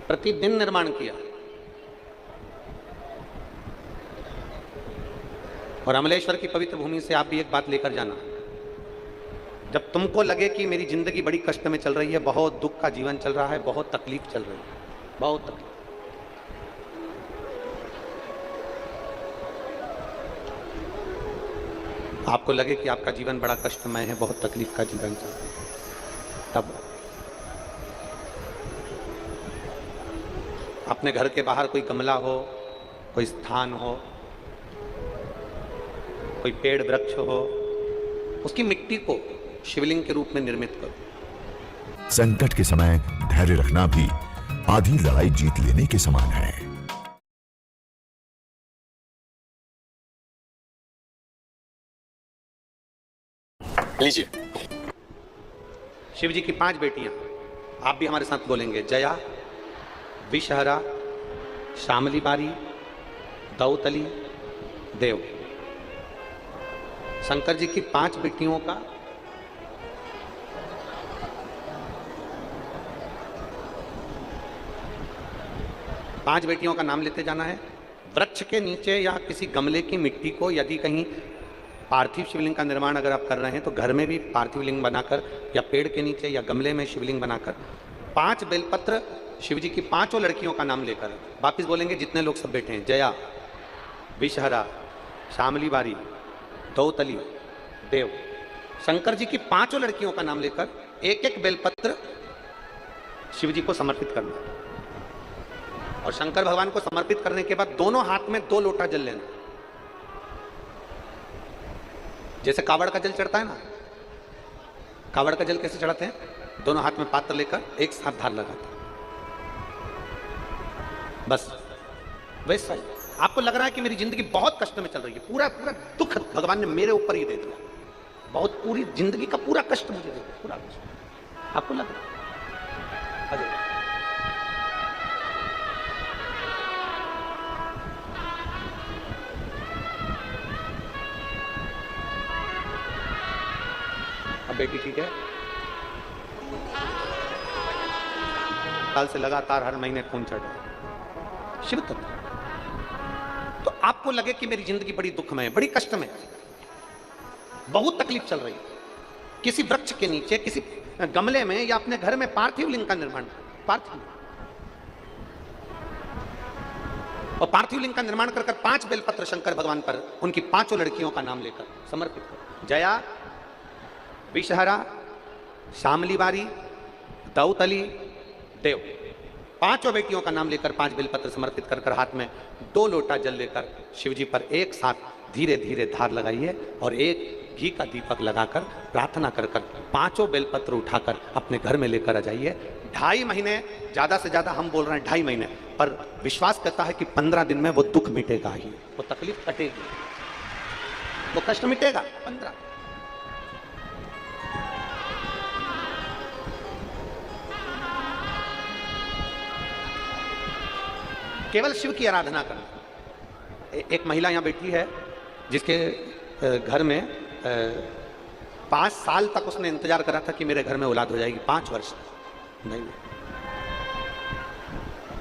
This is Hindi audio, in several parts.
प्रतिदिन निर्माण किया। और अमलेश्वर की पवित्र भूमि से आप भी एक बात लेकर जाना, जब तुमको लगे कि मेरी जिंदगी बड़ी कष्ट में चल रही है, बहुत दुख का जीवन चल रहा है, बहुत तकलीफ चल रही है, बहुत तकलीफ, आपको लगे कि आपका जीवन बड़ा कष्टमय है, बहुत तकलीफ का जीवन चल रहा है, तब अपने घर के बाहर कोई गमला हो, कोई स्थान हो, कोई पेड़ वृक्ष हो, उसकी मिट्टी को शिवलिंग के रूप में निर्मित करो। संकट के समय धैर्य रखना भी आधी लड़ाई जीत लेने के समान है। लीजिए। शिव जी की 5 बेटियां, आप भी हमारे साथ बोलेंगे, जया, विषहरा, शामली बारी, दौतली, देव। शंकर जी की 5 बेटियों का पांच बेटियों का नाम लेते जाना है। वृक्ष के नीचे या किसी गमले की मिट्टी को, यदि कहीं पार्थिव शिवलिंग का निर्माण अगर आप कर रहे हैं तो घर में भी पार्थिव लिंग बनाकर या पेड़ के नीचे या गमले में शिवलिंग बनाकर 5 बेलपत्र शिव जी की 5 लड़कियों का नाम लेकर वापिस बोलेंगे, जितने लोग सब बैठे हैं, जया, विषहरा, शामली बारी, दौतली, देव। शंकर जी की 5 लड़कियों का नाम लेकर एक एक बेलपत्र शिव जी को समर्पित करना। और शंकर भगवान को समर्पित करने के बाद दोनों हाथ में 2 लोटा जल लेना। जैसे कावड़ का जल चढ़ता है ना, कावड़ का जल कैसे चढ़ाते हैं? दोनों हाथ में पात्र लेकर एक साथ धार लगाते हैं। बस वैसा ही आपको लग रहा है कि मेरी जिंदगी बहुत कष्ट में चल रही है, पूरा पूरा दुख भगवान ने मेरे ऊपर ही दे दिया, बहुत पूरी जिंदगी का पूरा कष्ट मुझे दे दिया, पूरा कष्ट आपको लग रहा है। अब बेटी ठीक है, साल से लगातार हर महीने खून चढ़ रहा है, शिव तत्व। तो आपको लगे कि मेरी जिंदगी बड़ी दुखमय है, बड़ी कष्टमय है, बहुत तकलीफ चल रही है, किसी वृक्ष के नीचे, किसी गमले में या अपने घर में पार्थिव लिंग का निर्माण, पार्थिव, और पार्थिव लिंग का निर्माण कर 5 बेलपत्र शंकर भगवान पर उनकी 5 लड़कियों का नाम लेकर समर्पित कर। जया, विषहरा, शामली बारी, दौतली, देव, 5 बेटियों का नाम लेकर 5 बेलपत्र समर्पित कर हाथ में 2 लोटा जल लेकर शिव जी पर एक साथ धीरे धीरे धार लगाइए और एक घी का दीपक लगाकर प्रार्थना कर 5 बेलपत्र उठाकर अपने घर में लेकर आ जाइए। 2.5 महीने, ज्यादा से ज्यादा हम बोल रहे हैं 2.5 महीने, पर विश्वास करता है कि 15 दिन में वो दुख मिटेगा ही, वो तकलीफ कटेगी, वो कष्ट मिटेगा। 15 केवल शिव की आराधना करना। एक महिला यहाँ बैठी है जिसके घर में 5 साल तक उसने इंतजार करा था कि मेरे घर में औलाद हो जाएगी। 5 वर्ष नहीं,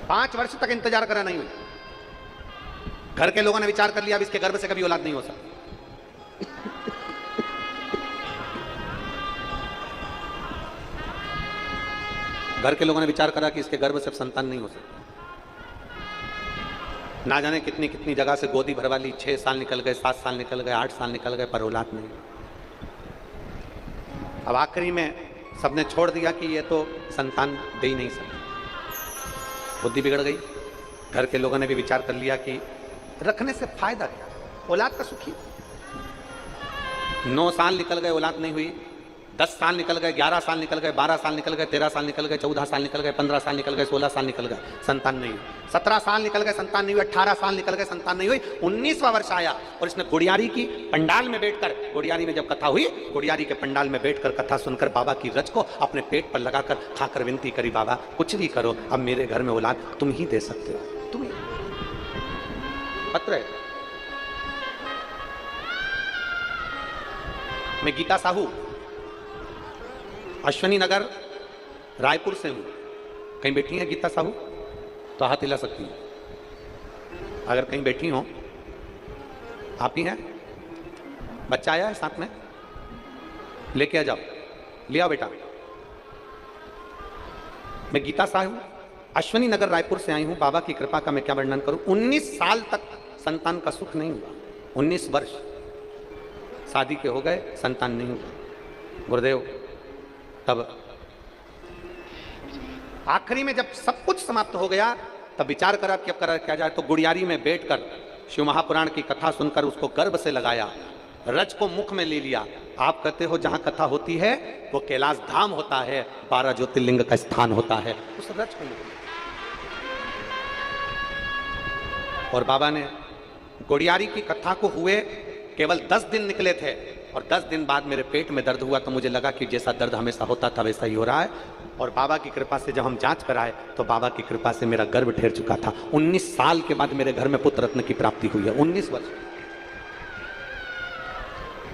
5 वर्ष तक इंतजार करा, नहीं हुई। घर के लोगों ने विचार कर लिया अब इसके गर्भ से कभी औलाद नहीं हो सकती। घर के लोगों ने विचार करा कि इसके गर्भ से संतान नहीं हो सकती। ना जाने कितनी कितनी जगह से गोदी भरवा ली, 6 साल निकल गए, 7 साल निकल गए, 8 साल निकल गए, पर औलाद नहीं। अब आखिरी में सबने छोड़ दिया कि ये तो संतान दे ही नहीं सकते, बुद्धि बिगड़ गई। घर के लोगों ने भी विचार कर लिया कि रखने से फायदा क्या, औलाद का सुखी। 9 साल निकल गए, औलाद नहीं हुई। 10 साल निकल गए, 11 साल निकल गए, 12 साल निकल गए, 13 साल निकल गए, 14 साल निकल गए, 15 साल निकल गए, 16 साल निकल गए, संतान नहीं हुई। 17 साल निकल गए, संतान नहीं हुई। 18 साल निकल गए, संतान नहीं हुई। 19वां वर्ष आया और इसने गुड़ियारी की पंडाल में बैठकर, गुड़ियारी में जब कथा हुई, गुड़ियारी के पंडाल में बैठकर कथा सुनकर बाबा की रच को अपने पेट पर लगाकर खाकर विनती करी, बाबा कुछ भी करो, अब मेरे घर में औलाद तुम ही दे सकते हो, तुम ही। पत्र है, मैं गीता साहू अश्वनी नगर रायपुर से हूं। कहीं बैठी है गीता साहू? तो हाथ हिला सकती हैं। अगर कहीं बैठी हो, आप ही हैं, बच्चा आया है साथ में, लेके आ जाओ, ले आओ बेटा। मैं गीता साहू अश्विनी नगर रायपुर से आई हूं। बाबा की कृपा का मैं क्या वर्णन करूं। 19 साल तक संतान का सुख नहीं हुआ। 19 वर्ष शादी के हो गए, संतान नहीं हुआ। गुरुदेव तब आखिरी में जब सब कुछ समाप्त हो गया, तब विचार करा कि अब करा क्या जाए। तो गुड़ियारी में बैठकर शिव महापुराण की कथा सुनकर उसको गर्भ से लगाया, रज को मुख में ले लिया। आप कहते हो जहां कथा होती है वो कैलाश धाम होता है, 12 ज्योतिर्लिंग का स्थान होता है। उस रज को लिया और बाबा ने गुड़ियारी की कथा को हुए केवल 10 दिन निकले थे, और 10 दिन बाद मेरे पेट में दर्द हुआ। तो मुझे लगा कि जैसा दर्द हमेशा होता था वैसा ही हो रहा है। और बाबा की कृपा से जब हम जांच कराए तो बाबा की कृपा से मेरा गर्भ ठहर चुका था। 19 साल के बाद मेरे घर में पुत्र रत्न की प्राप्ति हुई है। 19 वर्ष,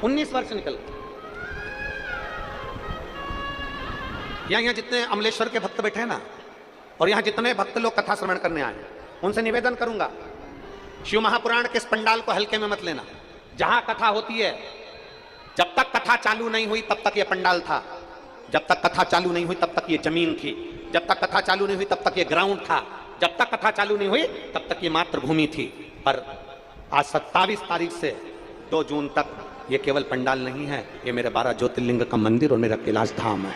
19 वर्ष निकल। यहाँ जितने अमलेश्वर के भक्त बैठे हैं ना, और यहाँ जितने भक्त लोग कथा श्रवण करने आए, उनसे निवेदन करूंगा, शिव महापुराण के इस पंडाल को हल्के में मत लेना। जहां कथा होती है, जब तक कथा चालू नहीं हुई तब तक ये पंडाल था, जब तक कथा चालू नहीं हुई तब तक ये जमीन थी, जब तक कथा चालू नहीं हुई तब तक ये ग्राउंड था, जब तक कथा चालू नहीं हुई तब तक ये मातृभूमि थी। पर आज 27 तारीख से 2 जून तक ये केवल पंडाल नहीं है, ये मेरे 12 ज्योतिर्लिंग का मंदिर और मेरा कैलाश धाम है।